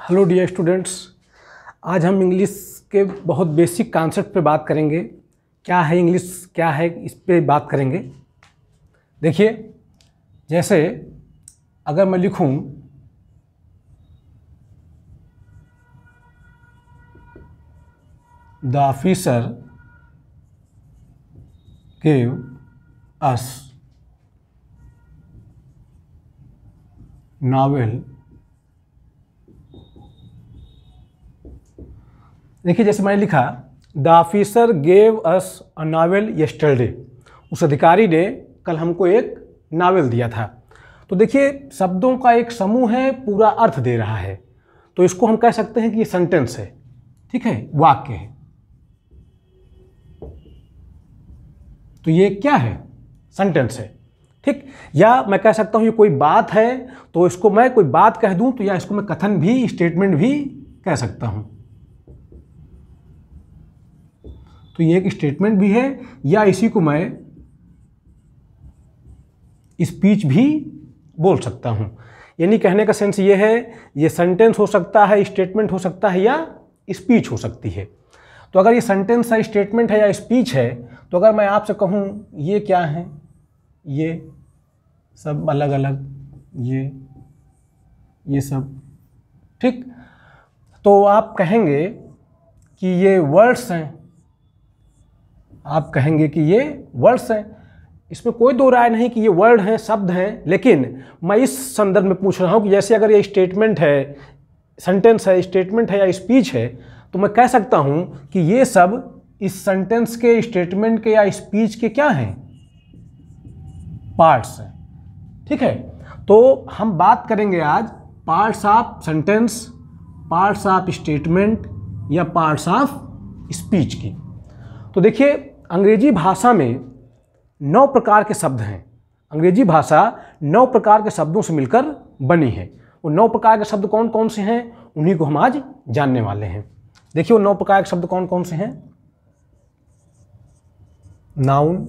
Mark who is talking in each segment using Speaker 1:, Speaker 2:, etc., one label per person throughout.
Speaker 1: Hello dear students, आज हम English के बहुत बेसिक कॉन्सेप्ट पे बात करेंगे। क्या है इंग्लिश, क्या है, इस पे बात करेंगे। देखिए, जैसे अगर मैं लिखूं the officer give us novel. देखिए, जैसे मैंने लिखा the officer gave us a novel yesterday, उस अधिकारी ने कल हमको एक नावल दिया था। तो देखिए, शब्दों का एक समूह है, पूरा अर्थ दे रहा है, तो इसको हम कह सकते हैं कि ये सेंटेंस है। ठीक है, वाक्य है। तो ये क्या है? सेंटेंस है। ठीक, या मैं कह सकता हूं ये कोई बात है, तो इसको मैं कोई बात कह दूं, तो या इसको मैं कथन भी, स्टेटमेंट भी कह सकता हूं। तो ये एक स्टेटमेंट भी है, या इसी को मैं स्पीच भी बोल सकता हूं। यानी कहने का सेंस ये है, ये सेंटेंस हो सकता है, स्टेटमेंट हो सकता है, या स्पीच हो सकती है। तो अगर ये सेंटेंस है, स्टेटमेंट है या स्पीच है, तो अगर मैं आपसे कहूं ये क्या है, ये सब अलग अलग, ये सब, ठीक, तो आप कहेंगे कि ये वर्ड्स हैं। आप कहेंगे कि ये वर्ड्स हैं, इसमें कोई दो राय नहीं कि ये वर्ड हैं, शब्द हैं। लेकिन मैं इस संदर्भ में पूछ रहा हूं कि जैसे अगर ये स्टेटमेंट है, सेंटेंस है, स्टेटमेंट है या स्पीच है, तो मैं कह सकता हूं कि ये सब इस सेंटेंस के, स्टेटमेंट के या स्पीच के क्या हैं? पार्ट्स हैं। ठीक है, तो हम बात करेंगे आज parts of sentence, parts of statement या पार्ट्स ऑफ स्पीच की। तो देखिए, अंग्रेजी भाषा में 9 प्रकार के शब्द हैं। अंग्रेजी भाषा 9 प्रकार के शब्दों से मिलकर बनी है। वो 9 प्रकार के शब्द कौन कौन से हैं, उन्हीं को हम आज जानने वाले हैं। देखिए, वो 9 प्रकार के शब्द कौन कौन से हैं। Noun,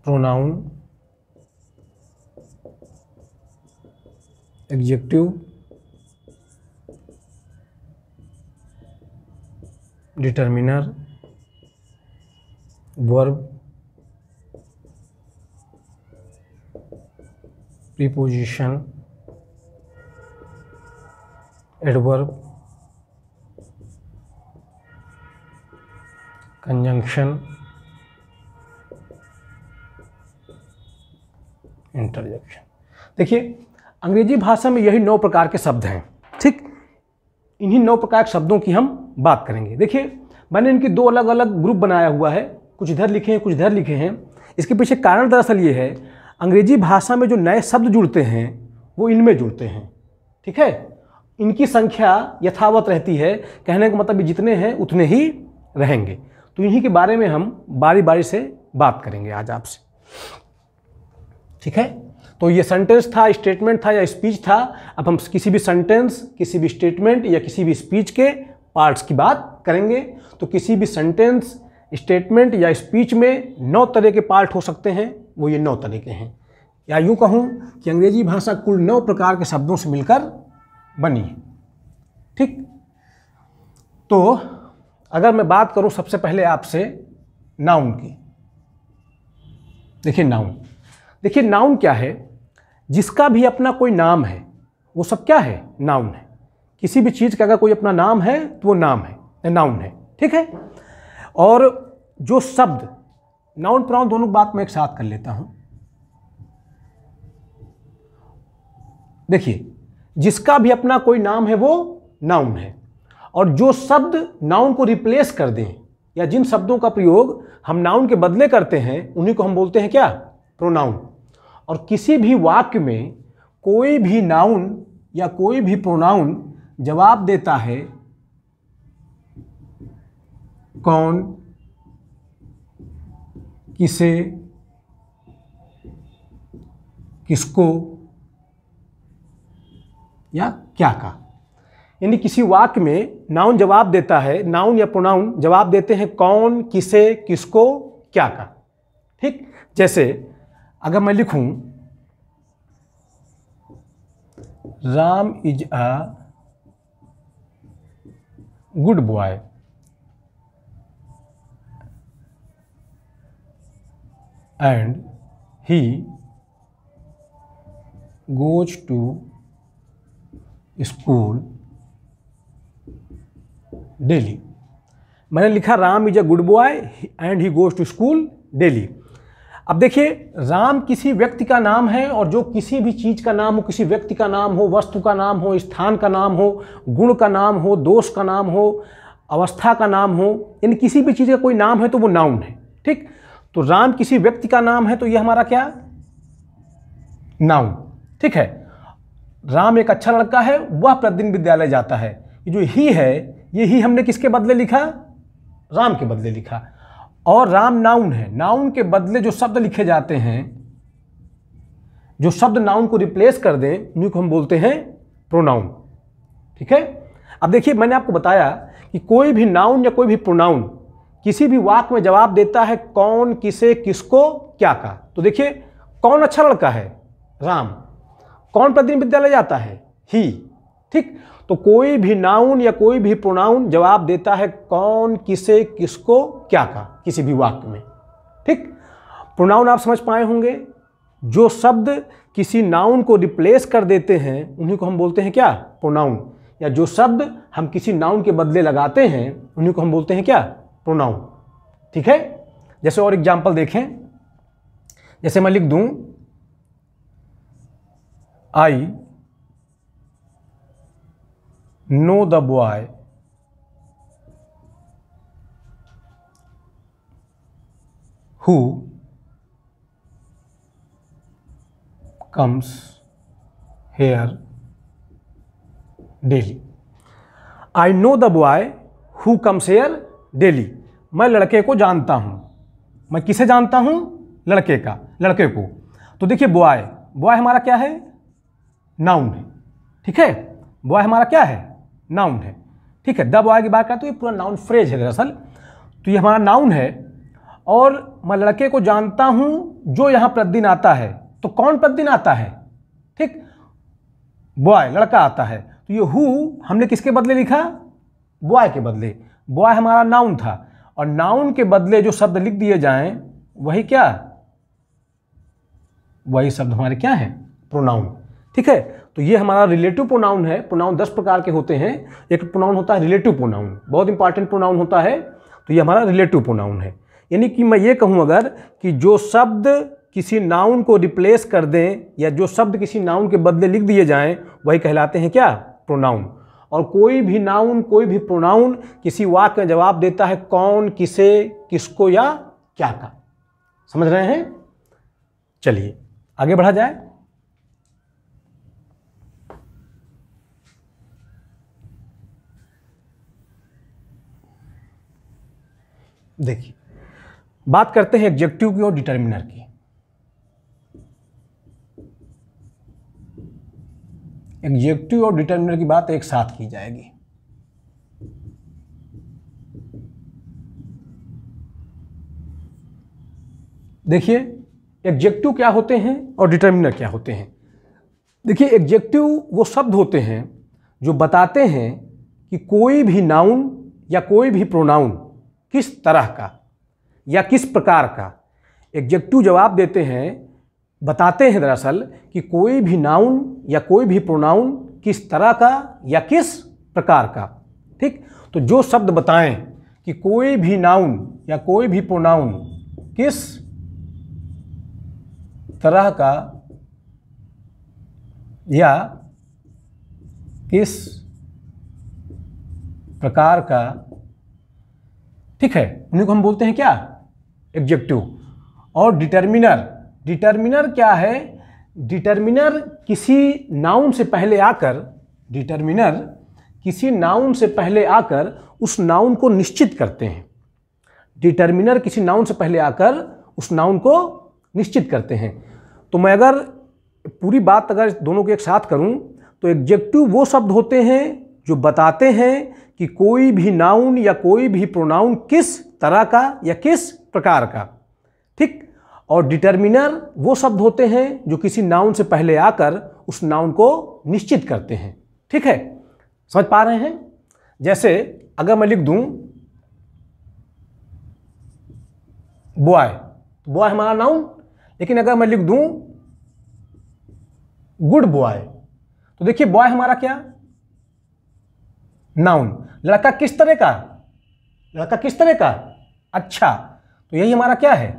Speaker 1: pronoun, adjective, determiner, verb, preposition, adverb, conjunction, interjection. देखिए, अंग्रेजी भाषा में यही 9 प्रकार के शब्द हैं। ठीक, इन्हीं 9 प्रकार के शब्दों की हम बात करेंगे। देखिए, मैंने इनकी 2 अलग अलग ग्रुप बनाया हुआ है, कुछ इधर लिखे हैं, कुछ इधर लिखे हैं। इसके पीछे कारण दरअसल ये है, अंग्रेजी भाषा में जो नए शब्द जुड़ते हैं वो इनमें जुड़ते हैं। ठीक है, इनकी संख्या यथावत रहती है, कहने का मतलब जितने हैं उतने ही रहेंगे। तो इन्हीं के बारे में हम बारी बारी से बात करेंगे आज आपसे। ठीक है, तो ये सेंटेंस था, स्टेटमेंट था या स्पीच था। अब हम किसी भी सेंटेंस, किसी भी स्टेटमेंट या किसी भी स्पीच के पार्ट्स की बात करेंगे। तो किसी भी सेंटेंस, स्टेटमेंट या स्पीच में 9 तरह के पार्ट हो सकते हैं, वो ये 9 तरह के हैं। या यूँ कहूँ कि अंग्रेजी भाषा कुल 9 प्रकार के शब्दों से मिलकर बनी है। ठीक, तो अगर मैं बात करूँ सबसे पहले आपसे नाउन की। देखिए, नाउन, देखिए नाउन क्या है? जिसका भी अपना कोई नाम है वो सब क्या है? नाउन है। किसी भी चीज़ का अगर कोई अपना नाम है तो वो नाम है, नाउन है। ठीक है, और जो शब्द, नाउन प्रोनाउन दोनों बात मैं एक साथ कर लेता हूं। देखिए, जिसका भी अपना कोई नाम है वो नाउन है, और जो शब्द नाउन को रिप्लेस कर दें, या जिन शब्दों का प्रयोग हम नाउन के बदले करते हैं, उन्हीं को हम बोलते हैं क्या? प्रोनाउन। और किसी भी वाक्य में कोई भी नाउन या कोई भी प्रोनाउन जवाब देता है कौन, किसे, किसको या क्या का। यानी किसी वाक्य में नाउन जवाब देता है, नाउन या प्रोनाउन जवाब देते हैं कौन, किसे, किसको, क्या का। ठीक, जैसे अगर मैं लिखूं Ram is a good boy and he goes to school daily. मैंने लिखा Ram is a good boy and he goes to school daily. अब देखिए, राम किसी व्यक्ति का नाम है, और जो किसी भी चीज़ का नाम हो, किसी व्यक्ति का नाम हो, वस्तु का नाम हो, स्थान का नाम हो, गुण का नाम हो, दोष का नाम हो, अवस्था का नाम हो, इन किसी भी चीज़ का कोई नाम है तो वो नाउन है। ठीक, तो राम किसी व्यक्ति का नाम है तो ये हमारा क्या, नाउन। ठीक है, राम एक अच्छा लड़का है, वह प्रतिदिन विद्यालय जाता है। ये जो ही है, ये ही हमने किसके बदले लिखा, राम के बदले लिखा। और राम नाउन है, नाउन के बदले जो शब्द लिखे जाते हैं, जो शब्द नाउन को रिप्लेस कर दें, उन्हीं को हम बोलते हैं प्रोनाउन। ठीक है, अब देखिए, मैंने आपको बताया कि कोई भी नाउन या कोई भी प्रोनाउन किसी भी वाक्य में जवाब देता है कौन, किसे, किसको, क्या का। तो देखिए, कौन अच्छा लड़का है, राम। कौन प्रतिदिन विद्यालय जाता है, ही। ठीक, तो कोई भी नाउन या कोई भी प्रोनाउन जवाब देता है कौन, किसे, किसको, क्या का, किसी भी वाक्य में। ठीक, प्रोनाउन आप समझ पाए होंगे, जो शब्द किसी नाउन को रिप्लेस कर देते हैं उन्हीं को हम बोलते हैं क्या, प्रोनाउन। या जो शब्द हम किसी नाउन के बदले लगाते हैं उन्हीं को हम बोलते हैं क्या, प्रोनाउन। ठीक है, जैसे और एग्जाम्पल देखें, जैसे मैं लिख दूं I know the boy who comes here daily. I know the boy who comes here daily. मैं लड़के को जानता हूं। मैं किसे जानता हूं, लड़के को। तो देखिए, बॉय, बॉय हमारा क्या है, नाउन है। ठीक है, बॉय हमारा क्या है, नाउन है। ठीक है, द बॉय की बात करें तो ये पूरा नाउन फ्रेज है दरअसल। तो ये हमारा नाउन है, और मैं लड़के को जानता हूं जो यहां प्रतिदिन आता है। तो कौन प्रतिदिन आता है, ठीक, बॉय, लड़का आता है। तो ये हु हमने किसके बदले लिखा, बॉय के बदले। बॉय हमारा नाउन था, और नाउन के बदले जो शब्द लिख दिए जाएं वही क्या, वही शब्द हमारे क्या है, प्रोनाउन। ठीक है, तो ये हमारा रिलेटिव प्रोनाउन है। प्रोनाउन 10 प्रकार के होते हैं। एक प्रोनाउन होता है रिलेटिव प्रोनाउन, बहुत इंपॉर्टेंट प्रोनाउन होता है। तो ये हमारा रिलेटिव प्रोनाउन है। यानी कि मैं ये कहूँ अगर कि जो शब्द किसी नाउन को रिप्लेस कर दें, या जो शब्द किसी नाउन के बदले लिख दिए जाएं, वही कहलाते हैं क्या, प्रोनाउन। और कोई भी नाउन, कोई भी प्रोनाउन किसी वाक्य में जवाब देता है कौन, किसे, किसको या क्या का। समझ रहे हैं? चलिए आगे बढ़ा जाए। देखिए, बात करते हैं एडजेक्टिव की और डिटर्मिनर की। एडजेक्टिव और डिटर्मिनर की बात एक साथ की जाएगी। देखिए, एडजेक्टिव क्या होते हैं और डिटर्मिनर क्या होते हैं। देखिए, एडजेक्टिव वो शब्द होते हैं जो बताते हैं कि कोई भी नाउन या कोई भी प्रोनाउन किस तरह का या किस प्रकार का। एडजेक्टिव जवाब देते हैं, बताते हैं दरअसल कि कोई भी नाउन या कोई भी प्रोनाउन किस तरह का या किस प्रकार का। ठीक, तो जो शब्द बताएं कि कोई भी नाउन या कोई भी प्रोनाउन किस तरह का या किस प्रकार का, ठीक है, उन्हीं को हम बोलते हैं क्या, एडजेक्टिव। और डिटर्मिनर, डिटर्मिनर क्या है, डिटर्मिनर किसी नाउन से पहले आकर, डिटर्मिनर किसी नाउन से पहले आकर उस नाउन को निश्चित करते हैं। डिटर्मिनर किसी नाउन से पहले आकर उस नाउन को निश्चित करते हैं। तो मैं अगर पूरी बात अगर दोनों को एक साथ करूं तो एडजेक्टिव वो शब्द होते हैं जो बताते हैं कि कोई भी नाउन या कोई भी प्रोनाउन किस तरह का या किस प्रकार का। ठीक, और डिटर्मिनर वो शब्द होते हैं जो किसी नाउन से पहले आकर उस नाउन को निश्चित करते हैं। ठीक है, समझ पा रहे हैं? जैसे अगर मैं लिख दूं बॉय, बॉय हमारा नाउन, लेकिन अगर मैं लिख दूं गुड बॉय, तो देखिए बॉय हमारा क्या, नाउन। लड़का किस तरह का, लड़का किस तरह का, अच्छा, तो यही हमारा क्या है,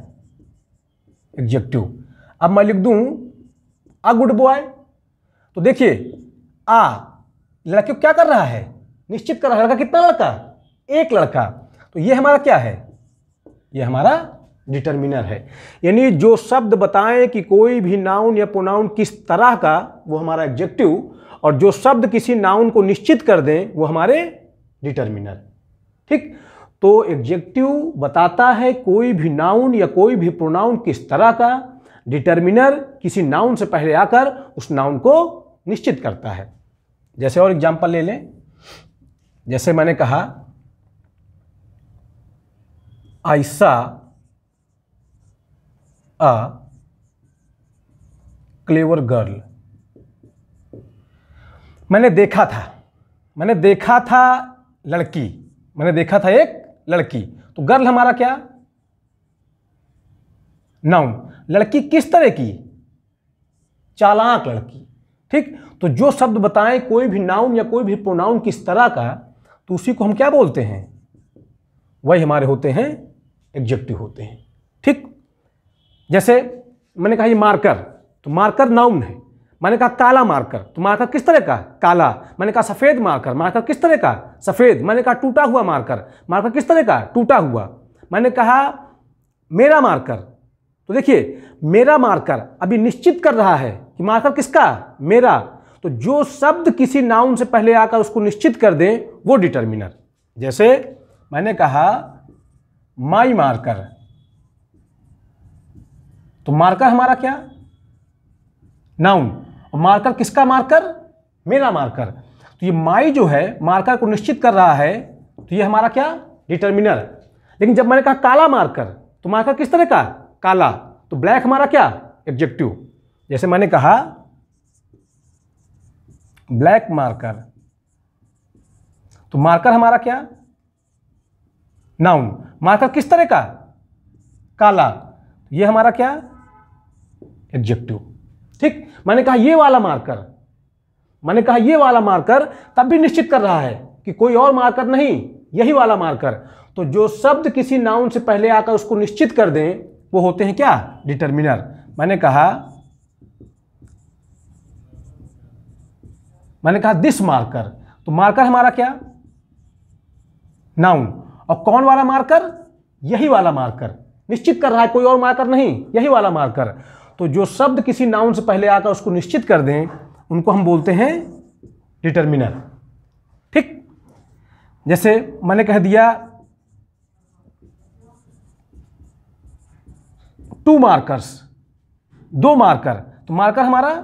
Speaker 1: एडजेक्टिव। अब मैं लिख दूं अ गुड बॉय, तो देखिए आ लड़के को क्या कर रहा है, निश्चित कर रहा है। लड़का कितना लड़का, एक लड़का, तो ये हमारा क्या है, ये हमारा डिटर्मिनर है। यानी जो शब्द बताएं कि कोई भी नाउन या प्रोनाउन किस तरह का, वो हमारा एडजेक्टिव, और जो शब्द किसी नाउन को निश्चित कर दें वो हमारे डिटर्मिनर। ठीक, तो एडजेक्टिव बताता है कोई भी नाउन या कोई भी प्रोनाउन किस तरह का, डिटर्मिनर किसी नाउन से पहले आकर उस नाउन को निश्चित करता है। जैसे और एग्जांपल ले लें, जैसे मैंने कहा I saw a clever girl, मैंने देखा था, मैंने देखा था लड़की, मैंने देखा था एक लड़की, तो गर्ल हमारा क्या, नाउन। लड़की किस तरह की, चालाक लड़की। ठीक, तो जो शब्द बताएं कोई भी नाउन या कोई भी प्रोनाउन किस तरह का, तो उसी को हम क्या बोलते हैं, वही हमारे होते हैं एडजेक्टिव होते हैं। ठीक, जैसे मैंने कहा ये मार्कर, तो मार्कर नाउन है। मैंने कहा काला मार्कर, तो मार्कर किस तरह का, काला। मैंने कहा सफेद मार्कर, मार्कर किस तरह का, सफेद। मैंने कहा टूटा हुआ मार्कर, मार्कर किस तरह का, टूटा हुआ। मैंने कहा मेरा मार्कर, तो देखिए मेरा मार्कर अभी निश्चित कर रहा है कि मार्कर किसका, मेरा। तो जो शब्द किसी नाउन से पहले आकर उसको निश्चित कर दें वो डिटर्मिनर। जैसे मैंने कहा माई मार्कर, तो मार्कर हमारा क्या, नाउन, और मार्कर किसका मार्कर, मेरा मार्कर। तो ये माई जो है मार्कर को निश्चित कर रहा है, तो ये हमारा क्या, डिटर्मिनर। लेकिन जब मैंने कहा काला मार्कर, तो मार्कर किस तरह का, काला, तो ब्लैक हमारा क्या, एडजेक्टिव। जैसे मैंने कहा ब्लैक मार्कर, तो मार्कर हमारा क्या, नाउन। मार्कर किस तरह का, काला, ये हमारा क्या, एडजेक्टिव। ठीक, मैंने कहा ये वाला मार्कर, मैंने कहा ये वाला मार्कर, तब भी निश्चित कर रहा है कि कोई और मार्कर नहीं, यही वाला मार्कर। तो जो शब्द किसी नाउन से पहले आकर उसको निश्चित कर दें वो होते हैं क्या, डिटर्मिनर। मैंने कहा दिस मार्कर, तो मार्कर हमारा क्या, नाउन। और कौन वाला मार्कर, यही वाला मार्कर, निश्चित कर रहा है, कोई और मार्कर नहीं, यही वाला मार्कर। तो जो शब्द किसी नाउन से पहले आकर उसको निश्चित कर दें उनको हम बोलते हैं डिटर्मिनर। ठीक, जैसे मैंने कह दिया 2 मार्कर्स, 2 मार्कर, तो मार्कर हमारा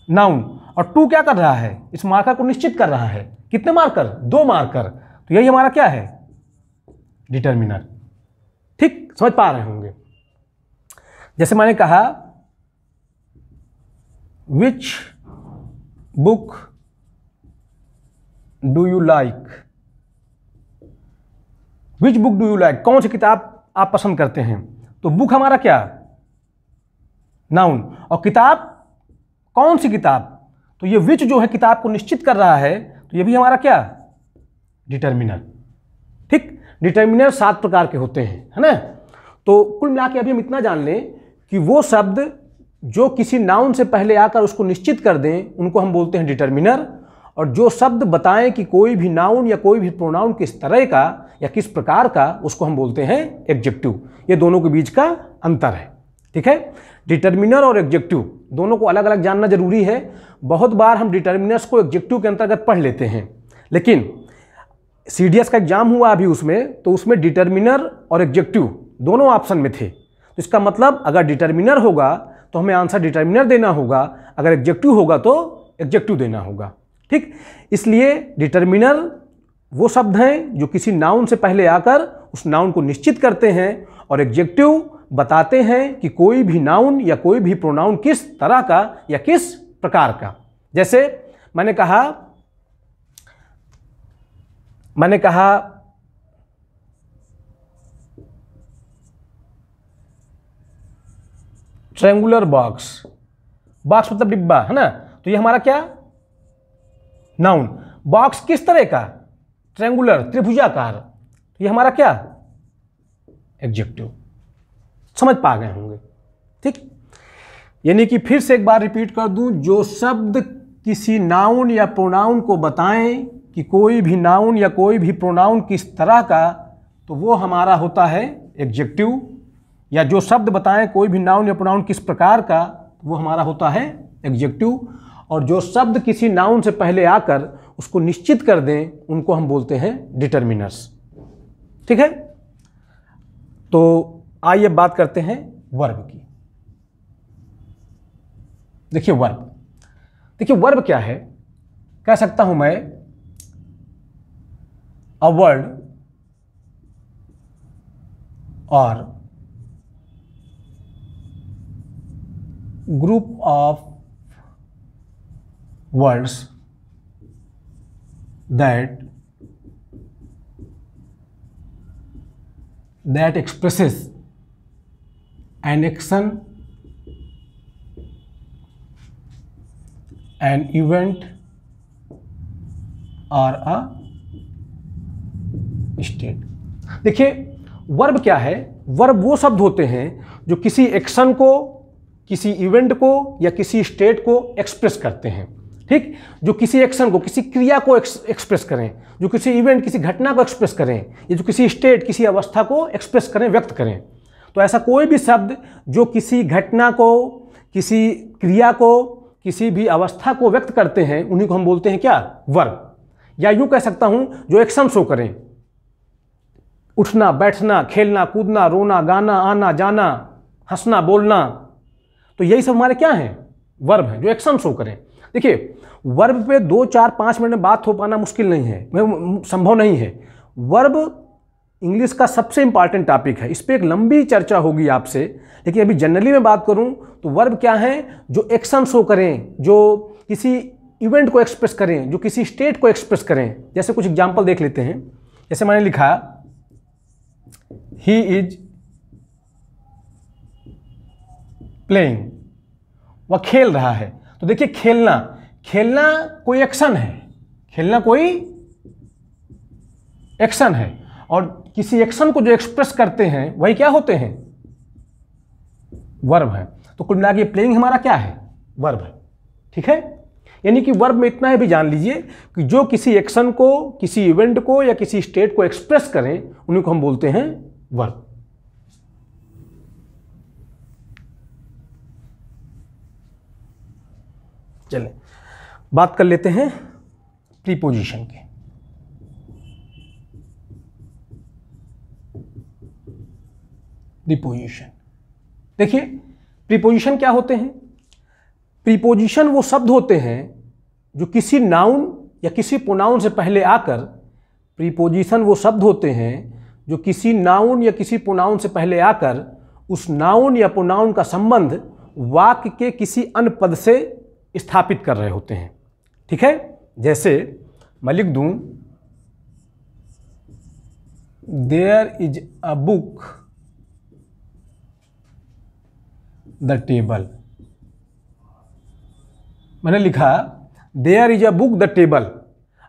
Speaker 1: नाउन, और 2 क्या कर रहा है, इस मार्कर को निश्चित कर रहा है। कितने मार्कर, 2 मार्कर, तो यही हमारा क्या है, डिटर्मिनर। ठीक, समझ पा रहे होंगे। जैसे मैंने कहा which book do you like, which book do you like, कौन सी किताब आप पसंद करते हैं। तो बुक हमारा क्या, नाउन, और किताब कौन सी किताब, तो ये विच जो है किताब को निश्चित कर रहा है, तो ये भी हमारा क्या, डिटर्मिनर। ठीक, डिटर्मिनर 7 प्रकार के होते हैं, है ना। तो कुल मिला के अभी हम इतना जान लें कि वो शब्द जो किसी नाउन से पहले आकर उसको निश्चित कर दें उनको हम बोलते हैं डिटर्मिनर, और जो शब्द बताएं कि कोई भी नाउन या कोई भी प्रोनाउन किस तरह का या किस प्रकार का, उसको हम बोलते हैं एडजेक्टिव। ये दोनों के बीच का अंतर है। ठीक है, डिटर्मिनर और एडजेक्टिव दोनों को अलग अलग जानना जरूरी है। बहुत बार हम डिटर्मिनर्स को एडजेक्टिव के अंतर्गत पढ़ लेते हैं, लेकिन सीडीएस का एग्जाम हुआ अभी उसमें, तो उसमें डिटर्मिनर और एडजेक्टिव दोनों ऑप्शन में थे। तो इसका मतलब अगर डिटर्मिनर होगा तो हमें आंसर डिटर्मिनर देना होगा, अगर एडजेक्टिव होगा तो एडजेक्टिव देना होगा। ठीक, इसलिए डिटर्मिनर वो शब्द हैं जो किसी नाउन से पहले आकर उस नाउन को निश्चित करते हैं, और एडजेक्टिव बताते हैं कि कोई भी नाउन या कोई भी प्रोनाउन किस तरह का या किस प्रकार का। जैसे मैंने कहा ट्रायंगुलर बॉक्स, बॉक्स मतलब डिब्बा है ना, तो ये हमारा क्या, नाउन। बॉक्स किस तरह का, ट्रायंगुलर, त्रिभुजाकार, तो ये हमारा क्या, एडजेक्टिव। समझ पा गए होंगे, ठीक। यानी कि फिर से एक बार रिपीट कर दूं, जो शब्द किसी नाउन या प्रोनाउन को बताएं कि कोई भी नाउन या कोई भी प्रोनाउन किस तरह का, तो वो हमारा होता है एडजेक्टिव। या जो शब्द बताएं कोई भी नाउन या प्रोनाउन किस प्रकार का, वो हमारा होता है एडजेक्टिव। और जो शब्द किसी नाउन से पहले आकर उसको निश्चित कर दें, उनको हम बोलते हैं डिटर्मिनर्स। ठीक है, तो आइए बात करते हैं वर्ब की। देखिए वर्ब क्या है, कह सकता हूं मैं अ वर्ड और group of words that expresses an action, an event or a state। देखिए वर्ब क्या है, वर्ब वो शब्द होते हैं जो किसी एक्शन को, किसी इवेंट को या किसी स्टेट को एक्सप्रेस करते हैं। ठीक, जो किसी एक्शन को, किसी क्रिया को एक्सप्रेस करें, जो किसी इवेंट, किसी घटना को एक्सप्रेस करें, या जो किसी स्टेट, किसी अवस्था को एक्सप्रेस करें, व्यक्त करें। तो ऐसा कोई भी शब्द जो किसी घटना को, किसी क्रिया को, किसी भी अवस्था को व्यक्त करते हैं, उन्हीं को हम बोलते हैं क्या, वर्ब। या यूं कह सकता हूं जो एक्शन शो करें, उठना, बैठना, खेलना, कूदना, रोना, गाना, आना, जाना, हंसना, बोलना, तो यही सब हमारे क्या हैं, वर्ब हैं, जो एक्शन शो करें। देखिए वर्ब पे 2, 4, 5 मिनट में बात हो पाना मुश्किल नहीं है, संभव नहीं है। वर्ब इंग्लिश का सबसे इंपॉर्टेंट टॉपिक है, इस पर एक लंबी चर्चा होगी आपसे, लेकिन अभी जनरली मैं बात करूं तो वर्ब क्या है, जो एक्शन शो करें, जो किसी इवेंट को एक्सप्रेस करें, जो किसी स्टेट को एक्सप्रेस करें। जैसे कुछ एग्जाम्पल देख लेते हैं। जैसे मैंने लिखा ही इज प्लेइंग, वह खेल रहा है। तो देखिए खेलना कोई एक्शन है, खेलना कोई एक्शन है, और किसी एक्शन को जो एक्सप्रेस करते हैं वही क्या होते हैं, वर्ब है। तो कुल मिला के प्लेइंग हमारा क्या है, वर्ब है। ठीक है, यानी कि वर्ब में इतना है भी जान लीजिए कि जो किसी एक्शन को, किसी इवेंट को या किसी स्टेट को एक्सप्रेस करें, उन्हीं को हम बोलते हैं वर्ब। चलें बात कर लेते हैं प्रीपोजिशन के। प्रीपोजिशन, देखिए प्रीपोजिशन क्या होते हैं। प्रीपोजिशन वो शब्द होते हैं जो किसी नाउन या किसी प्रोनाउन से पहले आकर, प्रीपोजिशन वो शब्द होते हैं जो किसी नाउन या किसी प्रोनाउन से पहले आकर उस नाउन या प्रोनाउन का संबंध वाक्य के किसी अन्य पद से स्थापित कर रहे होते हैं। ठीक है, जैसे मैं लिख दूं there is a book the table. मैंने लिखा there is a book the table.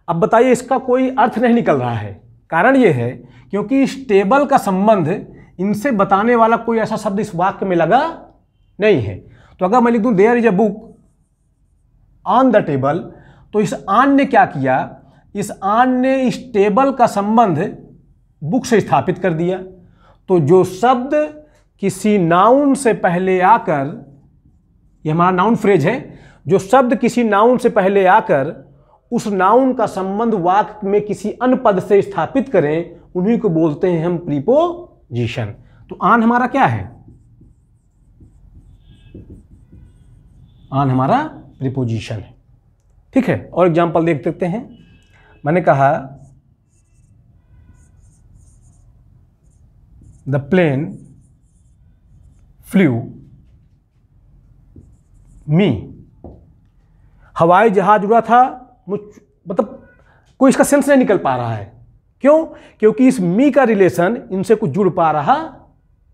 Speaker 1: अब बताइए इसका कोई अर्थ नहीं निकल रहा है। कारण यह है क्योंकि इस टेबल का संबंध इनसे बताने वाला कोई ऐसा शब्द इस वाक्य में लगा नहीं है। तो अगर मैं लिख दूं there is a book on the table, तो इस आन ने क्या किया, इस आन ने इस टेबल का संबंध बुक से स्थापित कर दिया। तो जो शब्द किसी नाउन से पहले आकर, यह हमारा नाउन फ्रेज है, जो शब्द किसी नाउन से पहले आकर उस नाउन का संबंध वाक्य में किसी अन्य पद से स्थापित करें, उन्हीं को बोलते हैं हम प्रीपोजिशन। तो आन हमारा क्या है, आन हमारा प्रीपोजिशन है। ठीक है, और एग्जांपल देख सकते हैं। मैंने कहा द प्लेन फ्लू मी, हवाई जहाज उड़ा था, मतलब कोई इसका सेंस नहीं निकल पा रहा है। क्यों? क्योंकि इस मी का रिलेशन इनसे कुछ जुड़ पा रहा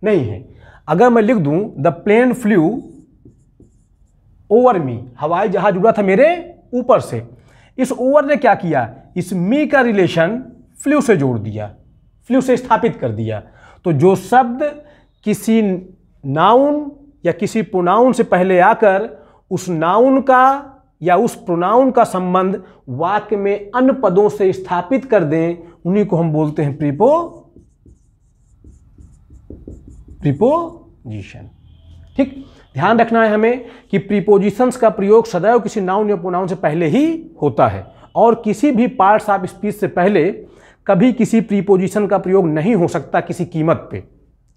Speaker 1: नहीं है। अगर मैं लिख दूं the plane flew over me, हवाई जहाज उड़ा था मेरे ऊपर से, इस ओवर ने क्या किया, इस मी का रिलेशन फ्लू से जोड़ दिया, फ्लू से स्थापित कर दिया। तो जो शब्द किसी नाउन या किसी प्रोनाउन से पहले आकर उस नाउन का या उस प्रोनाउन का संबंध वाक्य में अन्य पदों से स्थापित कर दें, उन्हीं को हम बोलते हैं प्रीपोजिशन। ठीक, ध्यान रखना है हमें कि प्रीपोजिशंस का प्रयोग सदैव किसी नाउन या प्रोनाउन से पहले ही होता है और किसी भी पार्ट्स ऑफ स्पीच से पहले कभी किसी प्रीपोजिशन का प्रयोग नहीं हो सकता किसी कीमत पे।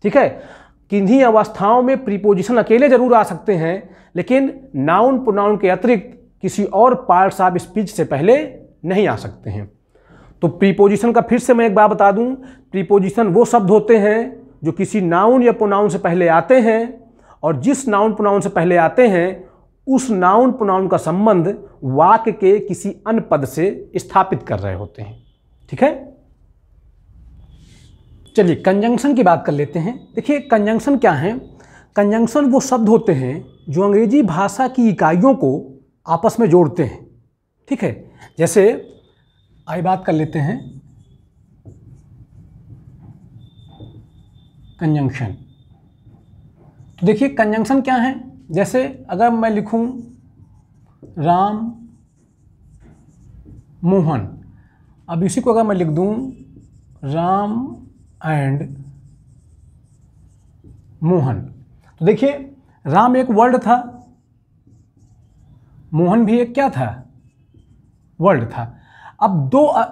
Speaker 1: ठीक है, किन्हीं अवस्थाओं में प्रीपोजिशन अकेले जरूर आ सकते हैं, लेकिन नाउन प्रोनाउन के अतिरिक्त किसी और पार्ट्स ऑफ स्पीच से पहले नहीं आ सकते हैं। तो प्रीपोजिशन का फिर से मैं एक बार बता दूं, प्रीपोजिशन वो शब्द होते हैं जो किसी नाउन या प्रोनाउन से पहले आते हैं और जिस नाउन प्रोनाउन से पहले आते हैं उस नाउन प्रोनाउन का संबंध वाक्य के किसी अन्य पद से स्थापित कर रहे होते हैं। ठीक है, चलिए कंजंक्शन की बात कर लेते हैं। देखिए कंजंक्शन क्या है, कंजंक्शन वो शब्द होते हैं जो अंग्रेजी भाषा की इकाइयों को आपस में जोड़ते हैं। ठीक है, जैसे आइए बात कर लेते हैं कंजंक्शन। तो देखिए कंजंक्शन क्या है, जैसे अगर मैं लिखूं राम मोहन, अब इसी को अगर मैं लिख दूं राम एंड मोहन, तो देखिए राम एक वर्ड था, मोहन भी एक क्या था, वर्ड था। अब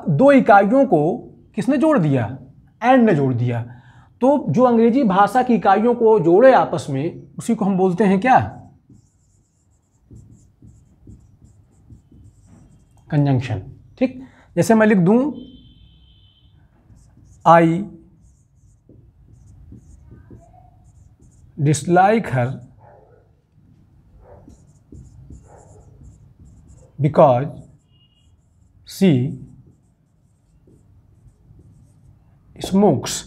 Speaker 1: दो इकाइयों को किसने जोड़ दिया, एंड ने जोड़ दिया। तो जो अंग्रेजी भाषा की इकाइयों को जोड़े आपस में उसी को हम बोलते हैं क्या, कंजंक्शन। ठीक, जैसे मैं लिख दूं I dislike her because she smokes.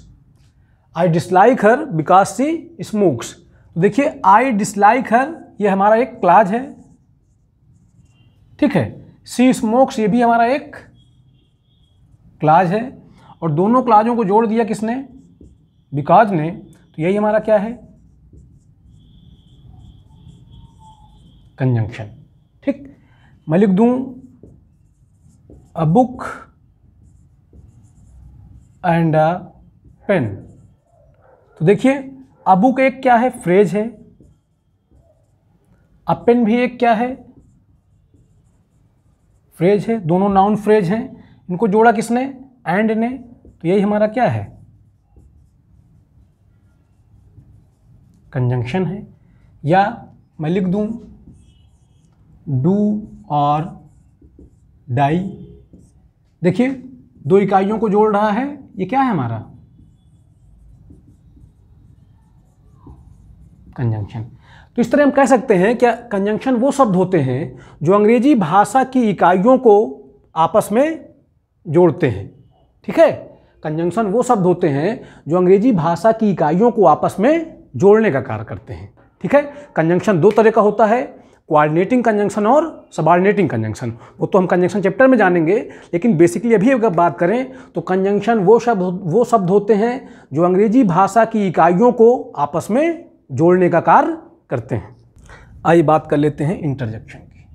Speaker 1: I dislike her because she smokes. तो देखिए आई डिसलाइक हर ये हमारा एक क्लॉज है, ठीक है। सी स्मोक्स ये भी हमारा एक क्लॉज है और दोनों क्लॉजों को जोड़ दिया किसने, बिकॉज ने। तो यही हमारा क्या है, कंजंक्शन। ठीक, मैं लिख दूं a book and a pen. तो देखिए अ बुक एक क्या है, फ्रेज है, अ पेन भी एक क्या है, फ्रेज है, दोनों नाउन फ्रेज हैं। इनको जोड़ा किसने, एंड ने। तो यही हमारा क्या है, कंजंक्शन है। या मैं लिख दूं डू और डाई। देखिए दो इकाइयों को जोड़ रहा है, ये क्या है हमारा, कंजंक्शन। तो इस तरह हम कह सकते हैं कि कंजंक्शन वो शब्द होते हैं जो अंग्रेजी भाषा की इकाइयों को आपस में जोड़ते हैं। ठीक है, कंजंक्शन वो शब्द होते हैं जो अंग्रेजी भाषा की इकाइयों को आपस में जोड़ने का कार्य करते हैं। ठीक है, कंजंक्शन दो तरह का होता है, कोऑर्डिनेटिंग कंजंक्शन और सबऑर्डिनेटिंग कंजंक्शन। वो तो हम कंजंक्शन चैप्टर में जानेंगे, लेकिन बेसिकली अभी अगर बात करें तो कंजंक्शन वो शब्द होते हैं जो अंग्रेजी भाषा की इकाइयों को आपस में जोड़ने का कार्य करते हैं। आइए बात कर लेते हैं इंटरजेक्शन की।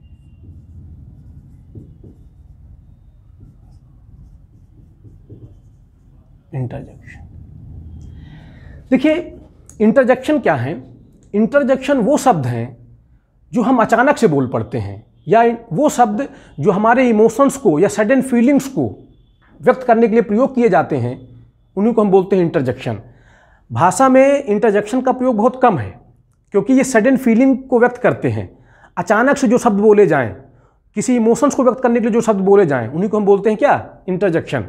Speaker 1: इंटरजेक्शन, देखिए इंटरजेक्शन क्या है, इंटरजेक्शन वो शब्द हैं जो हम अचानक से बोल पड़ते हैं, या वो शब्द जो हमारे इमोशंस को या सडन फीलिंग्स को व्यक्त करने के लिए प्रयोग किए जाते हैं, उन्हीं को हम बोलते हैं इंटरजेक्शन। भाषा में इंटरजेक्शन का प्रयोग बहुत कम है क्योंकि ये सडन फीलिंग को व्यक्त करते हैं। अचानक से जो शब्द बोले जाएं, किसी इमोशंस को व्यक्त करने के लिए जो शब्द बोले जाएं, उन्हीं को हम बोलते हैं क्या, इंटरजेक्शन।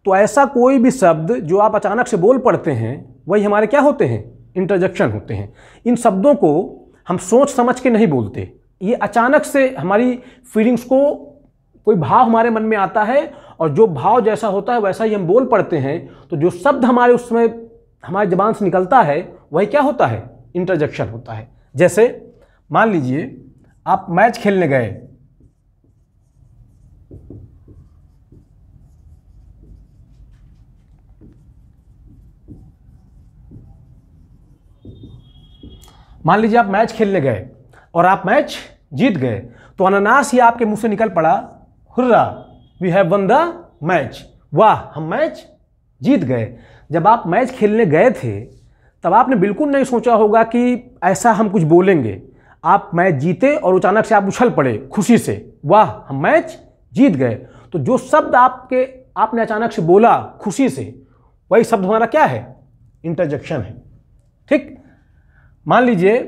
Speaker 1: तो ऐसा कोई भी शब्द जो आप अचानक से बोल पड़ते हैं वही हमारे क्या होते हैं, इंटरजेक्शन होते हैं। इन शब्दों को हम सोच समझ के नहीं बोलते, ये अचानक से हमारी फीलिंग्स को, कोई भाव हमारे मन में आता है और जो भाव जैसा होता है वैसा ही हम बोल पड़ते हैं। तो जो शब्द हमारे उसमें हमारी ज़बान से निकलता है वही क्या होता है, इंटरजेक्शन होता है। जैसे मान लीजिए आप मैच खेलने गए, मान लीजिए आप मैच खेलने गए और आप मैच जीत गए, तो अनानास ही आपके मुंह से निकल पड़ा, hurrah we have won the match, वाह हम मैच जीत गए। जब आप मैच खेलने गए थे तब आपने बिल्कुल नहीं सोचा होगा कि ऐसा हम कुछ बोलेंगे। आप मैच जीते और अचानक से आप उछल पड़े खुशी से, वाह हम मैच जीत गए। तो जो शब्द आपने अचानक से बोला खुशी से, वही शब्द हमारा क्या है, इंटरजेक्शन है। ठीक, मान लीजिए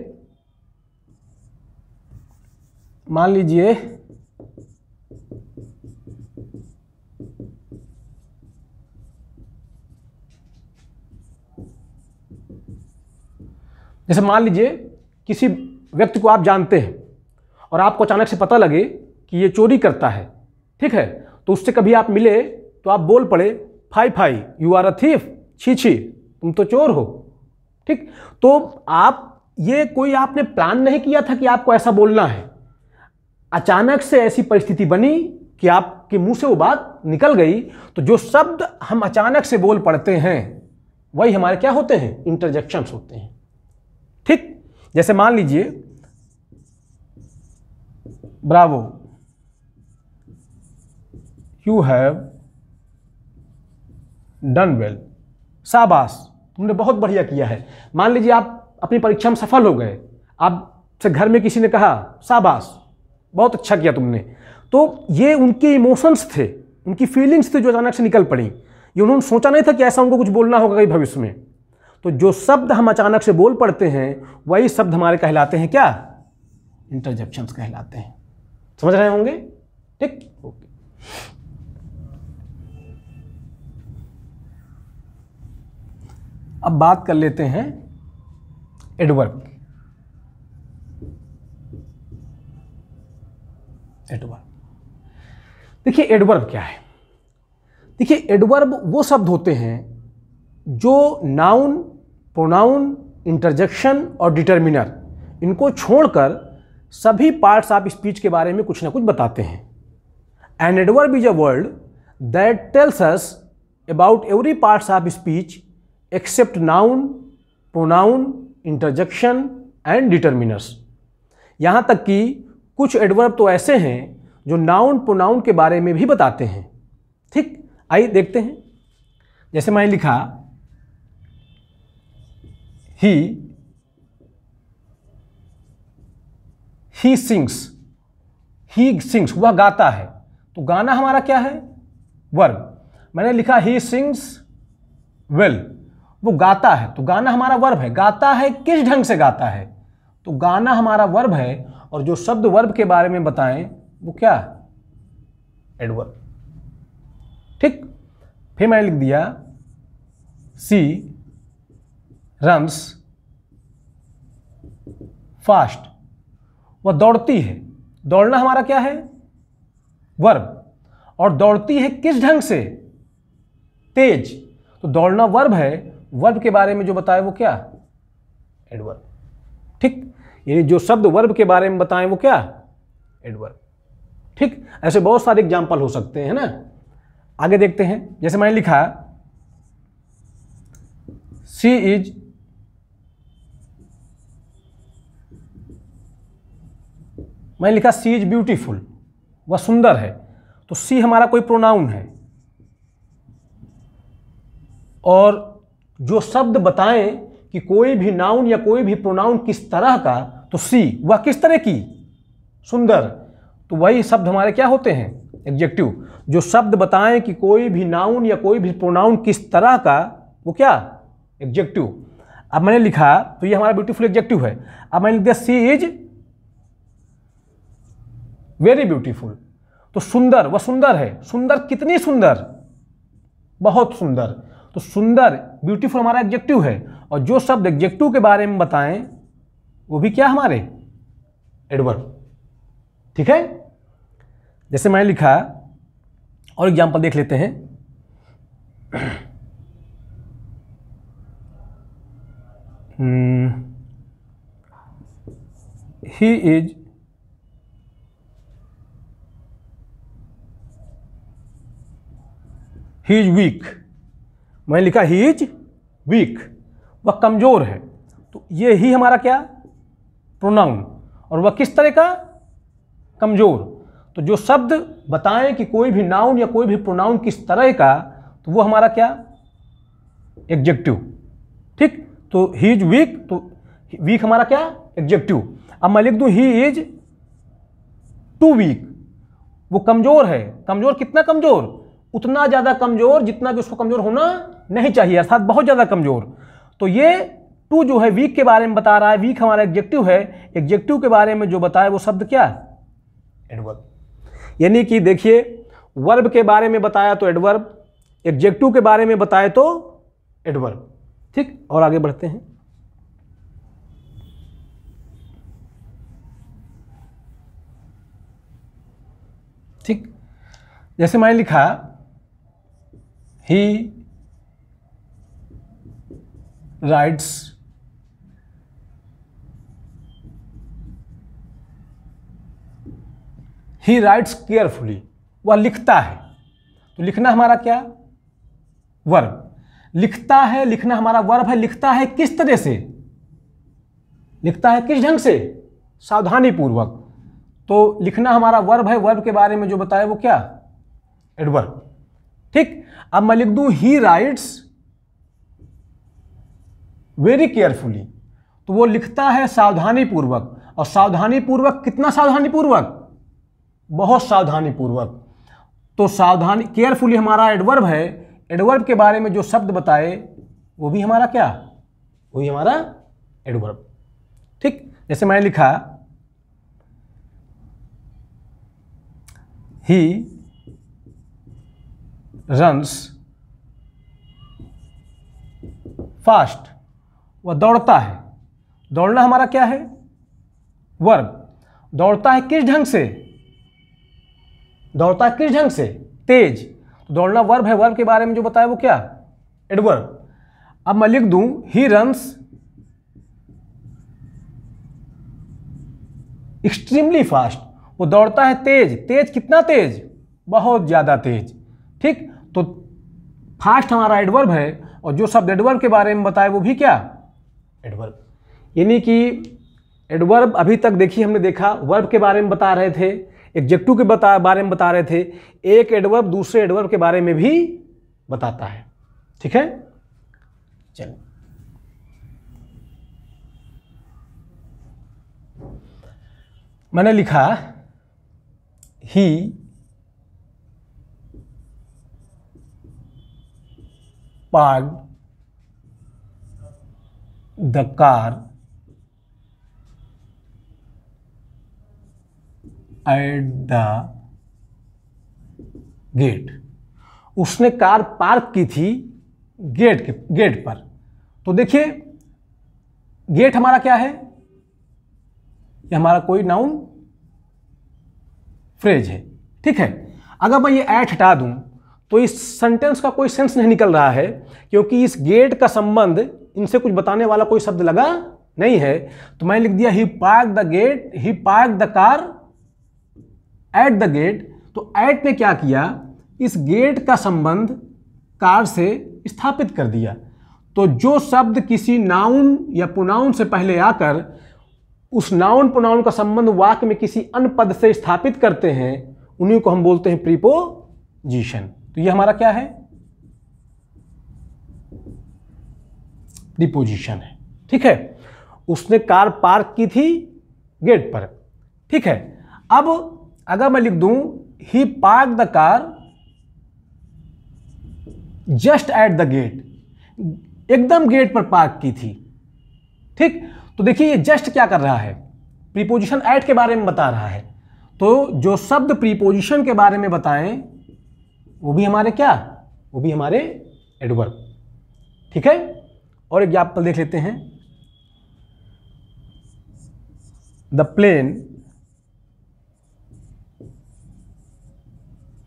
Speaker 1: जैसे मान लीजिए किसी व्यक्ति को आप जानते हैं और आपको अचानक से पता लगे कि ये चोरी करता है, ठीक है, तो उससे कभी आप मिले तो आप बोल पड़े, fie fie you are a thief, छी छी तुम तो चोर हो। ठीक, तो ये कोई आपने प्लान नहीं किया था कि आपको ऐसा बोलना है, अचानक से ऐसी परिस्थिति बनी कि आपके मुंह से वो बात निकल गई। तो जो शब्द हम अचानक से बोल पड़ते हैं वही हमारे क्या होते हैं, इंटरजेक्शंस होते हैं। ठीक, जैसे मान लीजिए Bravo you have done well, शाबाश तुमने बहुत बढ़िया किया है। मान लीजिए आप अपनी परीक्षा में सफल हो गए, आपसे घर में किसी ने कहा शाबाश बहुत अच्छा किया तुमने, तो ये उनके इमोशंस थे, उनकी फीलिंग्स थी जो अचानक से निकल पड़ी। ये उन्होंने सोचा नहीं था कि ऐसा उनको कुछ बोलना होगा कहीं भविष्य में। तो जो शब्द हम अचानक से बोल पड़ते हैं वही शब्द हमारे कहलाते हैं क्या, इंटरजेक्शंस कहलाते हैं। समझ रहे होंगे? ठीक, ओके। अब बात कर लेते हैं एडवर्ब की। एडवर्ब, देखिए एडवर्ब क्या है। देखिए एडवर्ब वो शब्द होते हैं जो नाउन, प्रोनाउन, इंटरजेक्शन और डिटर्मिनर, इनको छोड़कर सभी पार्ट्स ऑफ स्पीच के बारे में कुछ ना कुछ बताते हैं। An adverb is a word that tells us about every parts of speech except noun, pronoun, interjection and determiners. यहाँ तक कि कुछ एडवर्ब तो ऐसे हैं जो नाउन, प्रोनाउन के बारे में भी बताते हैं। ठीक, आइए देखते हैं। जैसे मैंने लिखा ही सिंग्स, वह गाता है। तो गाना हमारा क्या है, वर्ब। मैंने लिखा ही सिंग्स वेल, वो गाता है, तो गाना हमारा वर्ब है। गाता है किस ढंग से गाता है, तो गाना हमारा वर्ब है, और जो शब्द वर्ब के बारे में बताएं वो क्या, एडवर्ब। ठीक, फिर मैंने लिख दिया सी रन्स फास्ट, वह दौड़ती है। दौड़ना हमारा क्या है, वर्ब, और दौड़ती है किस ढंग से, तेज। तो दौड़ना वर्ब है, वर्ब के बारे में जो बताए वो क्या, एडवर्ब। ठीक, यानी जो शब्द वर्ब के बारे में बताएं वो क्या, एडवर्ब। ठीक, ऐसे बहुत सारे एग्जाम्पल हो सकते हैं ना। आगे देखते हैं। जैसे मैंने लिखा सी इज मैंने लिखा सी इज ब्यूटीफुल, वह सुंदर है। तो सी हमारा कोई प्रोनाउन है, और जो शब्द बताएं कि कोई भी नाउन या कोई भी प्रोनाउन किस तरह का, तो सी वह किस तरह की, सुंदर। तो वही शब्द हमारे क्या होते हैं, एडजेक्टिव। जो शब्द बताएं कि कोई भी नाउन या कोई भी प्रोनाउन किस तरह का, वो क्या, एडजेक्टिव। अब मैंने लिखा, तो ये हमारा ब्यूटीफुल एडजेक्टिव है। अब मैंने लिख दिया सी इज वेरी ब्यूटीफुल, तो सुंदर, वह सुंदर है। सुंदर कितनी सुंदर, बहुत सुंदर। तो सुंदर, ब्यूटीफुल हमारा एडजेक्टिव है, और जो शब्द एडजेक्टिव के बारे में बताएं वो भी क्या हमारे एडवर्ब। ठीक है, जैसे मैंने लिखा, और एग्जांपल देख लेते हैं। He is weak. मैंने लिखा ही इज वीक, वह कमजोर है। तो ये ही हमारा क्या प्रोनाउन, और वह किस तरह का कमजोर। तो जो शब्द बताएं कि कोई भी नाउन या कोई भी प्रोनाउन किस तरह का, तो वो हमारा क्या एडजेक्टिव। ठीक, तो ही इज वीक, तो वीक हमारा क्या एडजेक्टिव। अब मैं लिख दूं ही इज टू वीक, वो कमजोर है। कमजोर कितना कमजोर, उतना ज्यादा कमजोर जितना कि उसको कमजोर होना नहीं चाहिए, अर्थात बहुत ज्यादा कमजोर। तो ये टू जो है वीक के बारे में बता रहा है, वीक हमारा एडजेक्टिव है। एडजेक्टिव के बारे में जो बताया वो शब्द क्या एडवर्ब। यानी कि देखिए, वर्ब के बारे में बताया तो एडवर्ब, एडजेक्टिव के बारे में बताए तो एडवर्ब। ठीक, और आगे बढ़ते हैं। ठीक, जैसे मैंने लिखा ही राइट्स ही राइट्स केयरफुली, वह लिखता है। तो लिखना हमारा क्या वर्ब, लिखता है, लिखना हमारा वर्ब है। लिखता है किस तरह से, लिखता है किस ढंग से, सावधानी पूर्वक। तो लिखना हमारा वर्ब है, वर्ब के बारे में जो बताया वो क्या एडवर्ब। ठीक, अब मैं लिख दूं ही राइट्स वेरी केयरफुली, तो वो लिखता है सावधानी पूर्वक। और सावधानी पूर्वक कितना सावधानी पूर्वक, बहुत सावधानी पूर्वक। तो सावधानी, केयरफुली हमारा एडवर्ब है। एडवर्ब के बारे में जो शब्द बताए वो भी हमारा क्या, वही हमारा एडवर्ब। ठीक, जैसे मैंने लिखा ही रन्स फास्ट, वह दौड़ता है। दौड़ना हमारा क्या है वर्ब। दौड़ता है किस ढंग से, दौड़ता है किस ढंग से, तेज। तो दौड़ना वर्ब है, वर्ब के बारे में जो बताया वो क्या एडवर्ब। अब मैं लिख दूं ही रन्स एक्सट्रीमली फास्ट, वो दौड़ता है तेज। तेज कितना तेज, बहुत ज्यादा तेज। ठीक, तो फास्ट हमारा एडवर्ब है, और जो शब्द एडवर्ब के बारे में बताया वो भी क्या एडवर्ब। यानी कि एडवर्ब अभी तक देखिए हमने देखा, वर्ब के बारे में बता रहे थे, एडजेक्टिव के बारे में बता रहे थे। एक एडवर्ब दूसरे एडवर्ब के बारे में भी बताता है। ठीक है, चलो मैंने लिखा he parked the car at the gate, उसने कार पार्क की थी गेट पर। तो देखिए गेट हमारा क्या है, ये हमारा कोई नाउन फ्रेज है। ठीक है, अगर मैं ये एट हटा दूं तो इस सेंटेंस का कोई सेंस नहीं निकल रहा है, क्योंकि इस गेट का संबंध इनसे कुछ बताने वाला कोई शब्द लगा नहीं है। तो मैंने लिख दिया he park the gate, he park the car at the gate. तो एट ने क्या किया, इस गेट का संबंध कार से स्थापित कर दिया। तो जो शब्द किसी नाउन या प्रोनाउन से पहले आकर उस नाउन प्रोनाउन का संबंध वाक्य में किसी अन्य पद से स्थापित करते हैं, उन्हीं को हम बोलते हैं प्रीपोजिशन। तो ये हमारा क्या है प्रीपोजिशन है। ठीक है, उसने कार पार्क की थी गेट पर। ठीक है, अब अगर मैं लिख दूं he park the car just at the gate, एकदम गेट पर पार्क की थी। ठीक, तो देखिए ये जस्ट क्या कर रहा है, प्रीपोजिशन एट के बारे में बता रहा है। तो जो शब्द प्रीपोजिशन के बारे में बताएं वो भी हमारे क्या, वो भी हमारे एडवर्ब। ठीक है। और एग्जाम्पल देख लेते हैं। The plane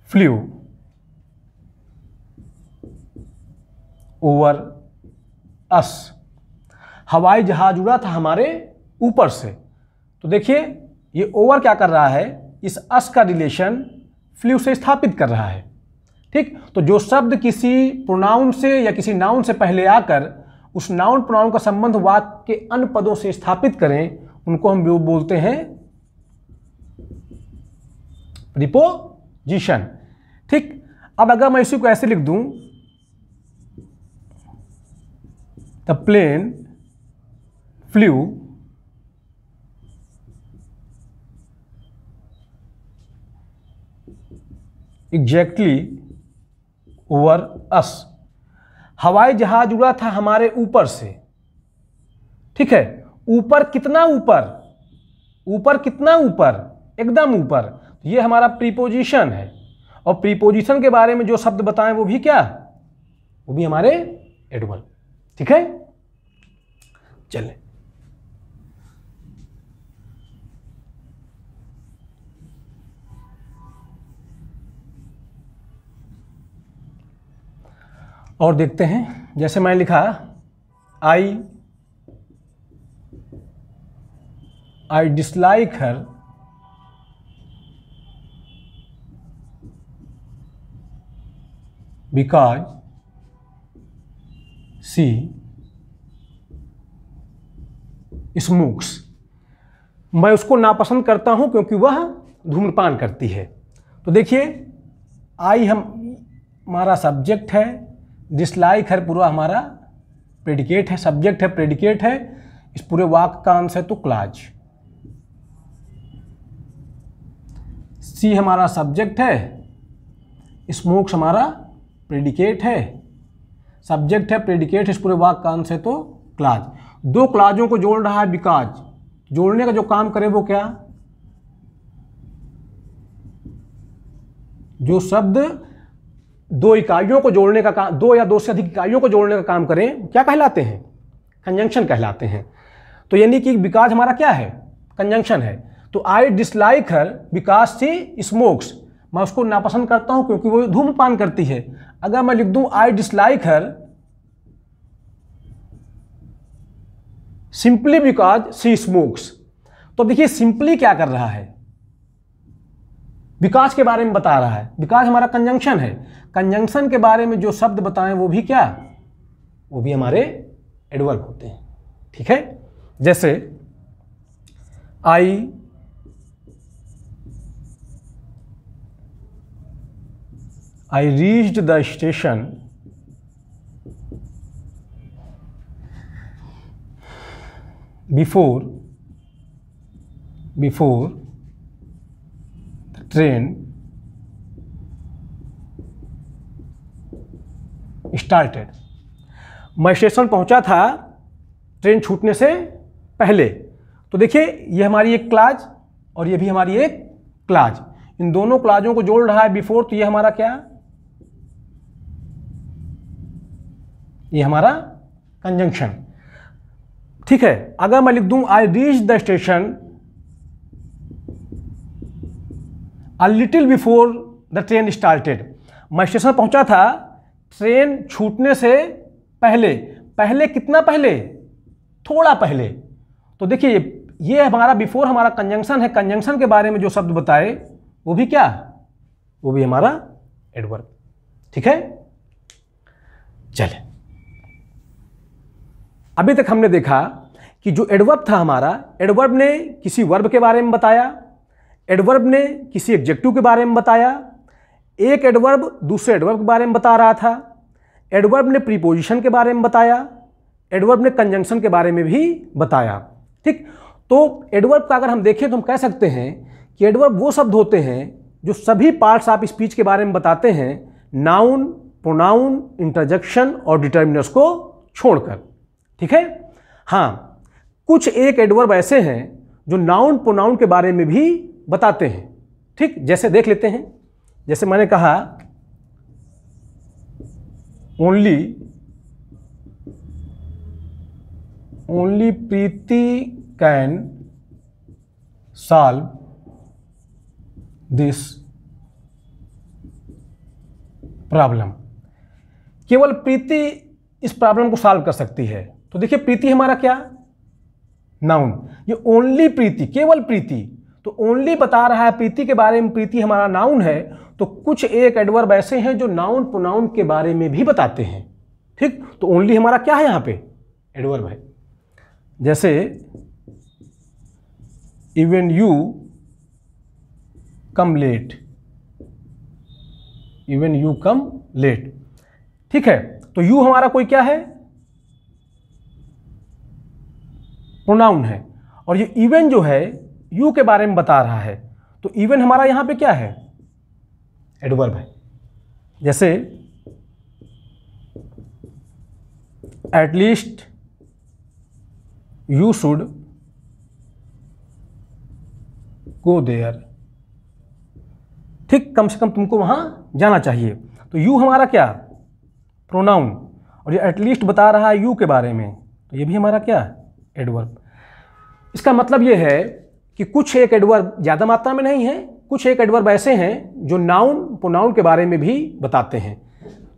Speaker 1: flew over us, हवाई जहाज उड़ा था हमारे ऊपर से। तो देखिए ये ओवर क्या कर रहा है, इस अस का रिलेशन फ्लू से स्थापित कर रहा है। ठीक, तो जो शब्द किसी प्रोनाउन से या किसी नाउन से पहले आकर उस नाउन प्रोनाउन का संबंध वाक्य के अन्य पदों से स्थापित करें, उनको हम बोलते हैं प्रीपोजिशन। ठीक, अब अगर मैं इसी को ऐसे लिख दूं, the plane flew exactly over us, हवाई जहाज उड़ा था हमारे ऊपर से। ठीक है, ऊपर कितना ऊपर, ऊपर कितना ऊपर, एकदम ऊपर। ये हमारा प्रीपोजिशन है, और प्रीपोजिशन के बारे में जो शब्द बताएं वो भी क्या, वो भी हमारे एडवर्ब। ठीक है, चलें और देखते हैं। जैसे मैंने लिखा I dislike her because she smokes, मैं उसको नापसंद करता हूं क्योंकि वह धूम्रपान करती है। तो देखिए आई हमारा सब्जेक्ट है, डिसलाइक है पूरा हमारा प्रेडिकेट है, सब्जेक्ट है प्रेडिकेट है, इस पूरे वाक्य का अंश है तो क्लाज। सी हमारा सब्जेक्ट है, स्मोक्स हमारा प्रेडिकेट है, सब्जेक्ट है प्रेडिकेट, इस पूरे वाक्य का अंश है तो क्लाज। दो क्लाजों को जोड़ रहा है बिकॉज, जोड़ने का जो काम करे वो क्या, जो शब्द दो इकाइयों को जोड़ने का काम, दो या दो से अधिक इकाइयों को जोड़ने का काम करें, क्या कहलाते हैं, कंजंक्शन कहलाते हैं। तो यानी कि बिकॉज हमारा क्या है, कंजंक्शन है। तो आई dislike her because she smokes, मैं उसको नापसंद करता हूं क्योंकि वो धूम्रपान करती है। अगर मैं लिख दूं I dislike her simply because she smokes, तो देखिए सिंपली क्या कर रहा है, बिकॉज के बारे में बता रहा है। बिकॉज हमारा कंजंक्शन है, कंजंक्शन के बारे में जो शब्द बताएं वो भी क्या, वो भी हमारे एडवर्ब होते हैं। ठीक है, जैसे I reached the station before the train started, मैं स्टेशन पहुंचा था ट्रेन छूटने से पहले। तो देखिए ये हमारी एक क्लाज और ये भी हमारी एक क्लाज, इन दोनों क्लाजों को जोड़ रहा है बिफोर, तो ये हमारा क्या, ये हमारा कंजंक्शन। ठीक है, अगर मैं लिख दूं I reach the station a little before the train started, मैं स्टेशन पहुंचा था ट्रेन छूटने से पहले। पहले कितना पहले, थोड़ा पहले। तो देखिए ये हमारा बिफोर हमारा कंजंक्शन है, कंजंक्शन के बारे में जो शब्द बताए वो भी क्या, वो भी हमारा एडवर्ब। ठीक है, चले अभी तक हमने देखा कि जो एडवर्ब था हमारा, एडवर्ब ने किसी वर्ब के बारे में बताया, एडवर्ब ने किसी एडजेक्टिव के बारे में बताया, एक एडवर्ब दूसरे एडवर्ब के बारे में बता रहा था, एडवर्ब ने प्रीपोजिशन के बारे में बताया, एडवर्ब ने कंजंक्शन के बारे में भी बताया। ठीक, तो एडवर्ब का अगर हम देखें तो हम कह सकते हैं कि एडवर्ब वो शब्द होते हैं जो सभी पार्ट्स ऑफ स्पीच के बारे में बताते हैं, नाउन, प्रोनाउन, इंटरजेक्शन और डिटर्मिनर्स को छोड़कर। ठीक है, हाँ कुछ एक एडवर्ब ऐसे हैं जो नाउन प्रोनाउन के बारे में भी बताते हैं। ठीक, जैसे देख लेते हैं। जैसे मैंने कहा only only Preeti can solve this problem. केवल प्रीति इस प्रॉब्लम को सॉल्व कर सकती है। तो देखिए प्रीति हमारा क्या, नाउन, ये ओनली प्रीति, केवल प्रीति, तो ओनली बता रहा है प्रीति के बारे में, प्रीति हमारा नाउन है। तो कुछ एक एडवर्ब ऐसे हैं जो नाउन प्रोनाउन के बारे में भी बताते हैं, ठीक। तो ओनली हमारा क्या है, यहाँ पे एडवर्ब है। जैसे even you come late, even you come late, ठीक है। तो यू हमारा कोई क्या है, प्रोनाउन है, और ये इवन जो है यू के बारे में बता रहा है। तो इवन हमारा यहां पे क्या है, एडवर्ब है। जैसे at least you should go there, ठीक, कम से कम तुमको वहां जाना चाहिए। तो यू हमारा क्या, प्रोनाउन, और ये एटलीस्ट बता रहा है यू के बारे में, तो ये भी हमारा क्या, एडवर्ब। इसका मतलब ये है कि कुछ एक एडवर्ब ज़्यादा मात्रा में नहीं है, कुछ एक एडवर्ब ऐसे हैं जो नाउन प्रोनाउन के बारे में भी बताते हैं।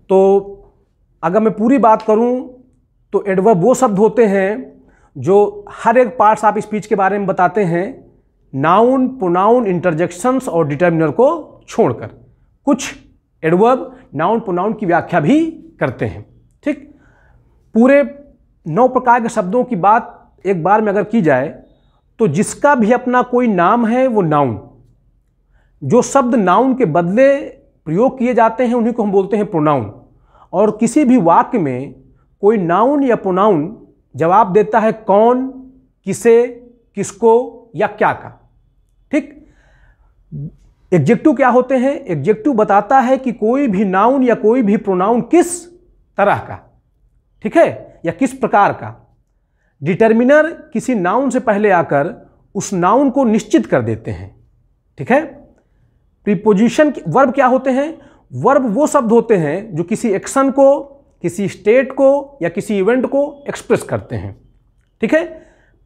Speaker 1: तो अगर मैं पूरी बात करूं तो एडवर्ब वो शब्द होते हैं जो हर एक पार्ट्स ऑफ स्पीच के बारे में बताते हैं, नाउन प्रोनाउन इंटरजेक्शंस और डिटर्मिनर को छोड़कर। कुछ एडवर्ब नाउन प्रोनाउन की व्याख्या भी करते हैं, ठीक। पूरे 9 प्रकार के शब्दों की बात एक बार में अगर की जाए तो जिसका भी अपना कोई नाम है वो नाउन, जो शब्द नाउन के बदले प्रयोग किए जाते हैं उन्हीं को हम बोलते हैं प्रोनाउन। और किसी भी वाक्य में कोई नाउन या प्रोनाउन जवाब देता है कौन, किसे, किसको या क्या का, ठीक। एडजेक्टिव क्या होते हैं, एडजेक्टिव बताता है कि कोई भी नाउन या कोई भी प्रोनाउन किस तरह का, ठीक है, या किस प्रकार का। डिटर्मिनर किसी नाउन से पहले आकर उस नाउन को निश्चित कर देते हैं, ठीक है। प्रीपोजिशन, वर्ब क्या होते हैं, वर्ब वो शब्द होते हैं जो किसी एक्शन को, किसी स्टेट को या किसी इवेंट को एक्सप्रेस करते हैं, ठीक है।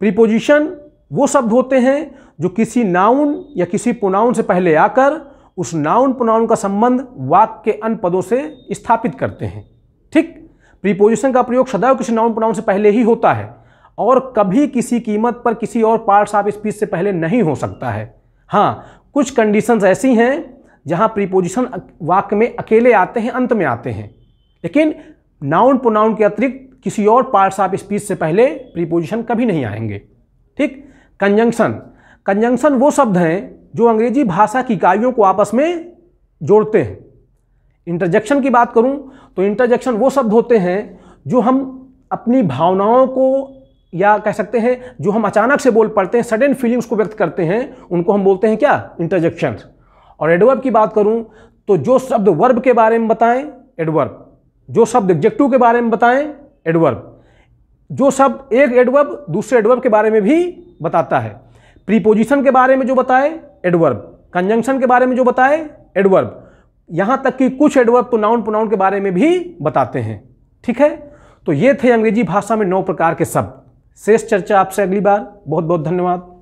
Speaker 1: प्रीपोजिशन वो शब्द होते हैं जो किसी नाउन या किसी प्रोनाउन से पहले आकर उस नाउन प्रोनाउन का संबंध वाक्य के अन्य पदों से स्थापित करते हैं, ठीक। प्रीपोजिशन का प्रयोग सदैव किसी नाउन प्रोनाउन से पहले ही होता है और कभी किसी कीमत पर किसी और पार्ट्स ऑफ स्पीच से पहले नहीं हो सकता है। हाँ, कुछ कंडीशंस ऐसी हैं जहां प्रीपोजिशन वाक्य में अकेले आते हैं, अंत में आते हैं, लेकिन नाउन प्रोनाउन के अतिरिक्त किसी और पार्ट्स ऑफ स्पीच से पहले प्रीपोजिशन कभी नहीं आएंगे, ठीक। कंजंक्शन, कंजंक्शन वो शब्द हैं जो अंग्रेजी भाषा की इकाइयों को आपस में जोड़ते हैं। इंटरजेक्शन की बात करूं तो इंटरजेक्शन वो शब्द होते हैं जो हम अपनी भावनाओं को, या कह सकते हैं जो हम अचानक से बोल पड़ते हैं, सडन फीलिंग्स को व्यक्त करते हैं, उनको हम बोलते हैं क्या, इंटरजेक्शन। और एडवर्ब की बात करूं तो जो शब्द वर्ब के बारे में बताएं, एडवर्ब, जो शब्द एडजेक्टिव के बारे में बताएं, एडवर्ब, जो शब्द एक एडवर्ब दूसरे एडवर्ब के बारे में भी बताता है, प्रीपोजिशन के बारे में जो बताए, एडवर्ब, कंजंक्शन के बारे में जो बताए, एडवर्ब, यहां तक कि कुछ एडवर्ब तो नाउन प्रोनाउन के बारे में भी बताते हैं, ठीक है। तो ये थे अंग्रेजी भाषा में 9 प्रकार के शब्द। शेष चर्चा आपसे अगली बार। बहुत बहुत धन्यवाद।